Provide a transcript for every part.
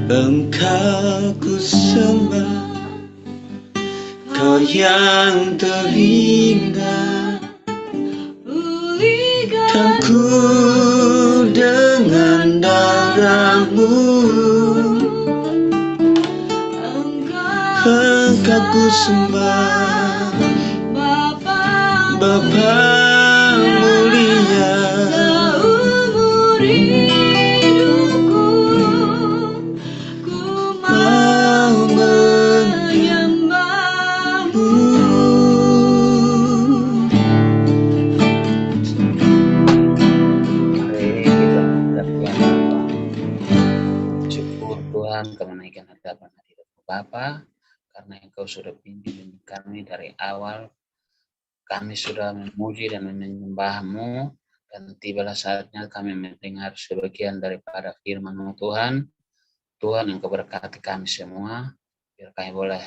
Engkau ku sembah, Kau yang terindah. Pulihkan ku dengan darah-Mu. Engkau ku sembah, Bapa mulia. Seumur hidupku ku mau menyembah-Mu. Mari kita menghadap Tuhan Allah. Syukur Tuhan kau menaikkan hadapan hadiratmu Bapa, karena Engkau sudah bimbing kami dari awal. Kami sudah memuji dan menyembah-Mu, dan tibalah saatnya kami mendengar sebagian daripada firman-Mu Tuhan. Tuhan Engkau berkati kami semua, biar kami boleh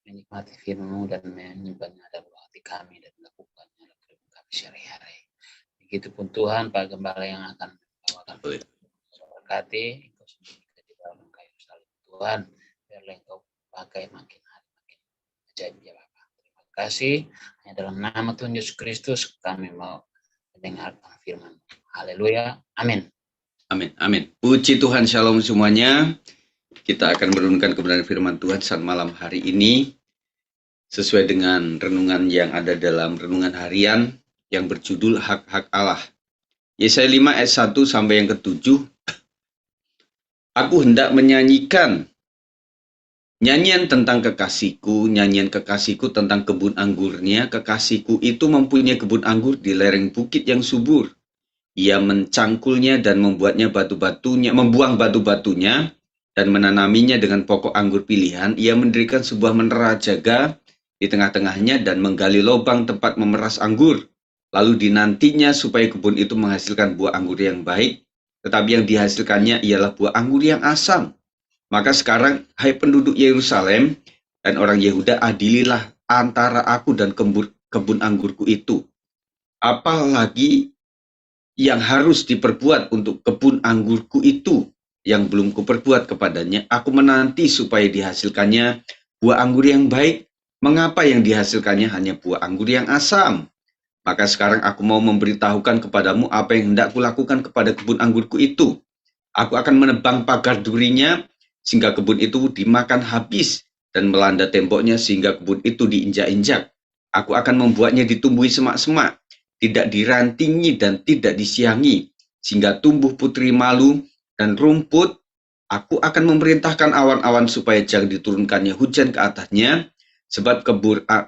menikmati firman-Mu dan menyimpannya dalam hati kami dan melakukannya dalam kehidupan kami sehari-hari. Begitupun Tuhan, Pak Gembala yang akan membawakan berkati, Engkau sembunyikan di dalam kayu salib Tuhan, biarlah Engkau pakai makin hari makin ajaib ya Bapa. Terima kasih, hanya dalam nama Tuhan Yesus Kristus kami mau mendengarkan firman. Haleluya, amin. Amin, amin. Puji Tuhan, shalom semuanya. Kita akan merenungkan kebenaran firman Tuhan saat malam hari ini, sesuai dengan renungan yang ada dalam renungan harian yang berjudul Hak-Hak Allah. Yesaya 5 ayat 1 sampai yang ke-7. Aku hendak menyanyikan nyanyian tentang kekasihku, nyanyian kekasihku tentang kebun anggurnya. Kekasihku itu mempunyai kebun anggur di lereng bukit yang subur. Ia mencangkulnya dan membuatnya membuang batu-batunya dan menanaminya dengan pokok anggur pilihan. Ia mendirikan sebuah menara jaga di tengah-tengahnya dan menggali lubang tempat memeras anggur. Lalu dinantinya supaya kebun itu menghasilkan buah anggur yang baik, tetapi yang dihasilkannya ialah buah anggur yang asam. Maka sekarang, hai penduduk Yerusalem dan orang Yehuda, adililah antara aku dan kebun anggurku itu. Apalagi yang harus diperbuat untuk kebun anggurku itu yang belum kuperbuat kepadanya? Aku menanti supaya dihasilkannya buah anggur yang baik. Mengapa yang dihasilkannya hanya buah anggur yang asam? Maka sekarang aku mau memberitahukan kepadamu apa yang hendak kulakukan kepada kebun anggurku itu. Aku akan menebang pagar durinya sehingga kebun itu dimakan habis, dan melanda temboknya sehingga kebun itu diinjak-injak. Aku akan membuatnya ditumbuhi semak-semak, tidak dirantingi dan tidak disiangi, sehingga tumbuh putri malu dan rumput. Aku akan memerintahkan awan-awan supaya jangan diturunkannya hujan ke atasnya, sebab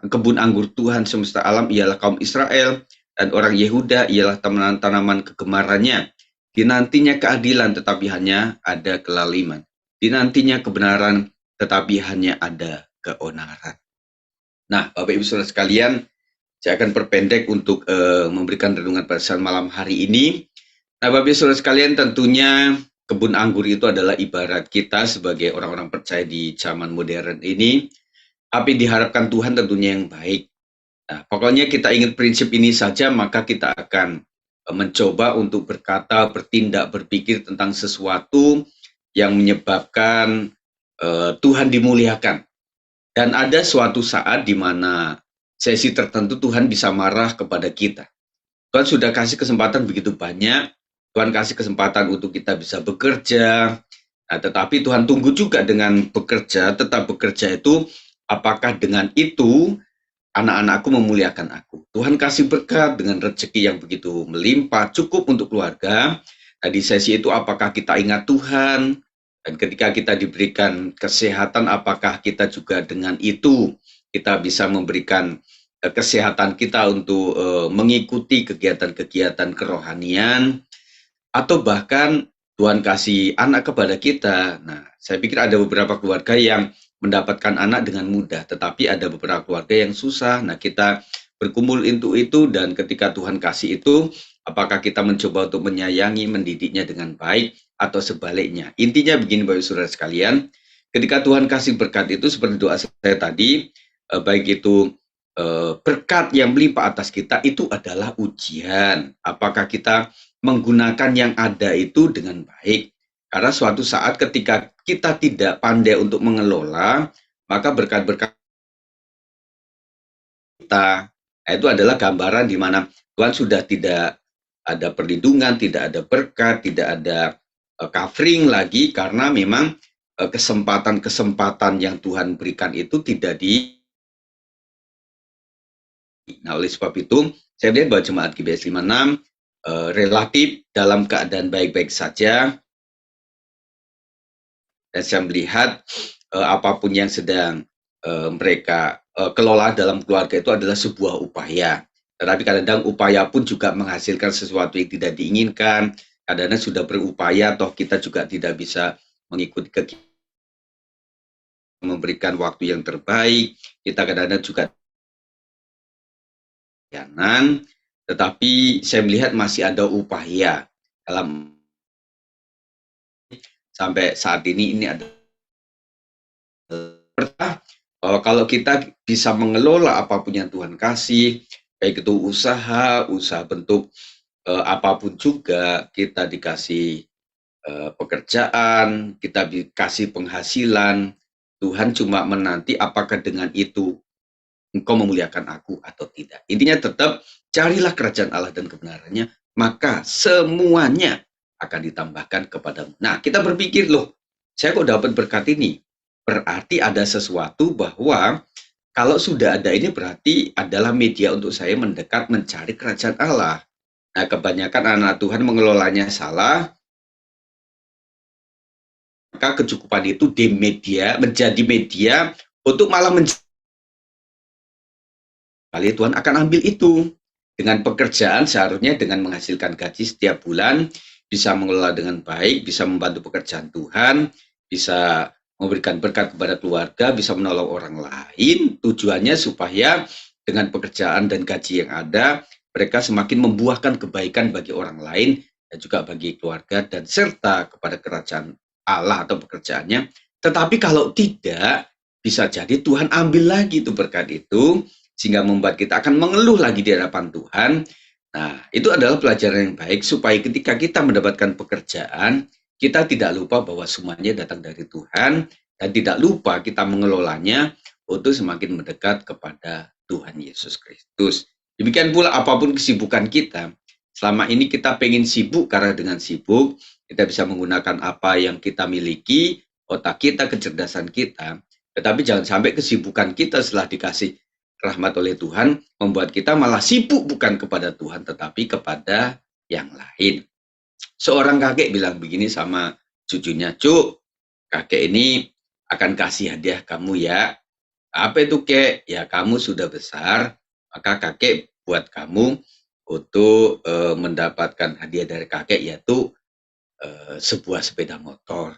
kebun anggur Tuhan semesta alam ialah kaum Israel, dan orang Yehuda ialah tanaman kegemarannya. Dinantinya keadilan, tetapi hanya ada kelaliman. Dinantinya kebenaran, tetapi hanya ada keonaran. Nah, Bapak Ibu Saudara sekalian, saya akan perpendek untuk memberikan renungan pada saat malam hari ini. Nah, Bapak Ibu Saudara sekalian, tentunya kebun anggur itu adalah ibarat kita sebagai orang-orang percaya di zaman modern ini. Apa yang diharapkan Tuhan tentunya yang baik. Nah, pokoknya kita ingat prinsip ini saja, maka kita akan mencoba untuk berkata, bertindak, berpikir tentang sesuatu yang menyebabkan Tuhan dimuliakan. Dan ada suatu saat di mana sesi tertentu Tuhan bisa marah kepada kita. Tuhan sudah kasih kesempatan begitu banyak, Tuhan kasih kesempatan untuk kita bisa bekerja, nah, tetapi Tuhan tunggu juga dengan bekerja, tetap bekerja itu, apakah dengan itu anak-anakku memuliakan aku. Tuhan kasih berkat dengan rezeki yang begitu melimpah, cukup untuk keluarga. Nah, di sesi itu apakah kita ingat Tuhan? Dan ketika kita diberikan kesehatan, apakah kita juga dengan itu kita bisa memberikan kesehatan kita untuk mengikuti kegiatan-kegiatan kerohanian, atau bahkan Tuhan kasih anak kepada kita. Nah, saya pikir ada beberapa keluarga yang mendapatkan anak dengan mudah, tetapi ada beberapa keluarga yang susah. Nah, kita berkumpul untuk itu, dan ketika Tuhan kasih itu, apakah kita mencoba untuk menyayangi, mendidiknya dengan baik, atau sebaliknya. Intinya begini Bapak Saudara sekalian, ketika Tuhan kasih berkat itu seperti doa saya tadi, baik itu berkat yang melimpah atas kita, itu adalah ujian. Apakah kita menggunakan yang ada itu dengan baik? Karena suatu saat ketika kita tidak pandai untuk mengelola, maka berkat-berkat kita, nah, itu adalah gambaran di mana Tuhan sudah tidak ada perlindungan, tidak ada berkat, tidak ada covering lagi, karena memang kesempatan-kesempatan yang Tuhan berikan itu tidak di. Nah, oleh sebab itu, saya melihat bahwa jemaat GBS 56 relatif dalam keadaan baik-baik saja, dan saya melihat apapun yang sedang mereka kelola dalam keluarga itu adalah sebuah upaya. Tetapi kadang-kadang upaya pun juga menghasilkan sesuatu yang tidak diinginkan. Kadang-kadang sudah berupaya, toh kita juga tidak bisa mengikuti memberikan waktu yang terbaik. Kita kadang-kadang juga jangan, tetapi saya melihat masih ada upaya dalam sampai saat ini ada bahwa kalau kita bisa mengelola apapun yang Tuhan kasih, baik itu usaha bentuk apapun juga, kita dikasih pekerjaan, kita dikasih penghasilan, Tuhan cuma menanti apakah dengan itu engkau memuliakan aku atau tidak. Intinya tetap carilah kerajaan Allah dan kebenarannya, maka semuanya akan ditambahkan kepadamu. Nah, kita berpikir, loh, saya kok dapat berkat ini? Berarti ada sesuatu bahwa kalau sudah ada ini berarti adalah media untuk saya mendekat mencari kerajaan Allah. Nah, kebanyakan anak Tuhan mengelolanya salah, maka kecukupan itu menjadi media untuk malah kali Tuhan akan ambil itu. Dengan pekerjaan seharusnya dengan menghasilkan gaji setiap bulan, bisa mengelola dengan baik, bisa membantu pekerjaan Tuhan, bisa memberikan berkat kepada keluarga, bisa menolong orang lain. Tujuannya supaya dengan pekerjaan dan gaji yang ada, mereka semakin membuahkan kebaikan bagi orang lain dan juga bagi keluarga dan serta kepada kerajaan Allah atau pekerjaannya. Tetapi kalau tidak, bisa jadi Tuhan ambil lagi itu berkat itu, sehingga membuat kita akan mengeluh lagi di hadapan Tuhan. Nah, itu adalah pelajaran yang baik supaya ketika kita mendapatkan pekerjaan, kita tidak lupa bahwa semuanya datang dari Tuhan dan tidak lupa kita mengelolanya untuk semakin mendekat kepada Tuhan Yesus Kristus. Demikian pula apapun kesibukan kita, selama ini kita pengen sibuk karena dengan sibuk kita bisa menggunakan apa yang kita miliki, otak kita, kecerdasan kita, tetapi jangan sampai kesibukan kita setelah dikasih rahmat oleh Tuhan membuat kita malah sibuk bukan kepada Tuhan tetapi kepada yang lain. Seorang kakek bilang begini sama cucunya, "Cuk, kakek ini akan kasih hadiah kamu ya." "Apa itu, Kek?" "Ya, kamu sudah besar, maka kakek buat kamu untuk mendapatkan hadiah dari kakek, yaitu sebuah sepeda motor."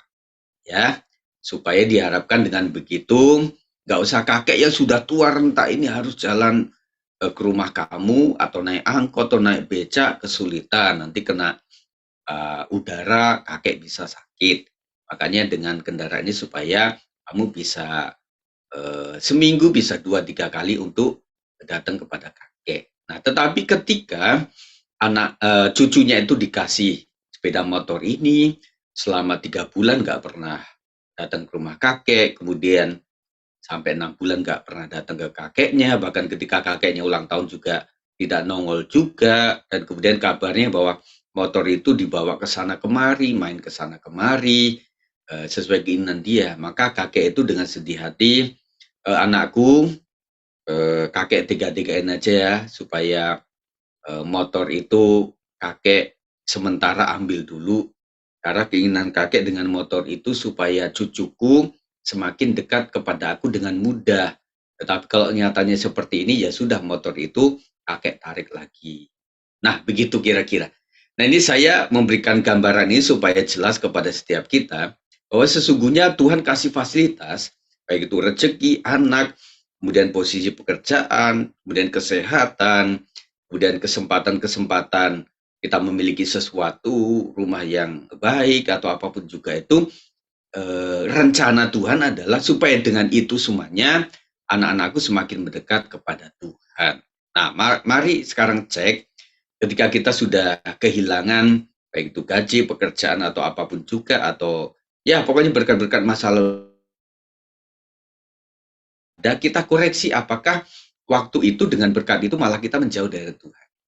Ya, supaya diharapkan dengan begitu nggak usah kakek yang sudah tua renta ini harus jalan ke rumah kamu atau naik angkot atau naik becak kesulitan, nanti kena udara kakek bisa sakit. Makanya dengan kendaraan ini supaya kamu bisa seminggu bisa 2-3 kali untuk datang kepada kakek. Nah, tetapi ketika cucunya itu dikasih sepeda motor ini selama 3 bulan nggak pernah datang ke rumah kakek, kemudian sampai 6 bulan nggak pernah datang ke kakeknya, bahkan ketika kakeknya ulang tahun juga tidak nongol juga, dan kemudian kabarnya bahwa motor itu dibawa ke sana kemari, main ke sana kemari, sesuai keinginan dia. Maka kakek itu dengan sedih hati, "Anakku, kakek tega-tegain aja ya, supaya motor itu kakek sementara ambil dulu, karena keinginan kakek dengan motor itu supaya cucuku semakin dekat kepada aku dengan mudah. Tetapi kalau nyatanya seperti ini, ya sudah motor itu kakek tarik lagi." Nah, begitu kira-kira. Nah, ini saya memberikan gambaran ini supaya jelas kepada setiap kita bahwa sesungguhnya Tuhan kasih fasilitas, baik itu rezeki, anak, kemudian posisi pekerjaan, kemudian kesehatan, kemudian kesempatan-kesempatan kita memiliki sesuatu, rumah yang baik atau apapun juga itu, rencana Tuhan adalah supaya dengan itu semuanya anak-anakku semakin mendekat kepada Tuhan. Nah, mari sekarang cek ketika kita sudah kehilangan baik itu gaji, pekerjaan atau apapun juga, atau ya pokoknya berkat-berkat masa lalu. Dan kita koreksi apakah waktu itu dengan berkat itu malah kita menjauh dari Tuhan.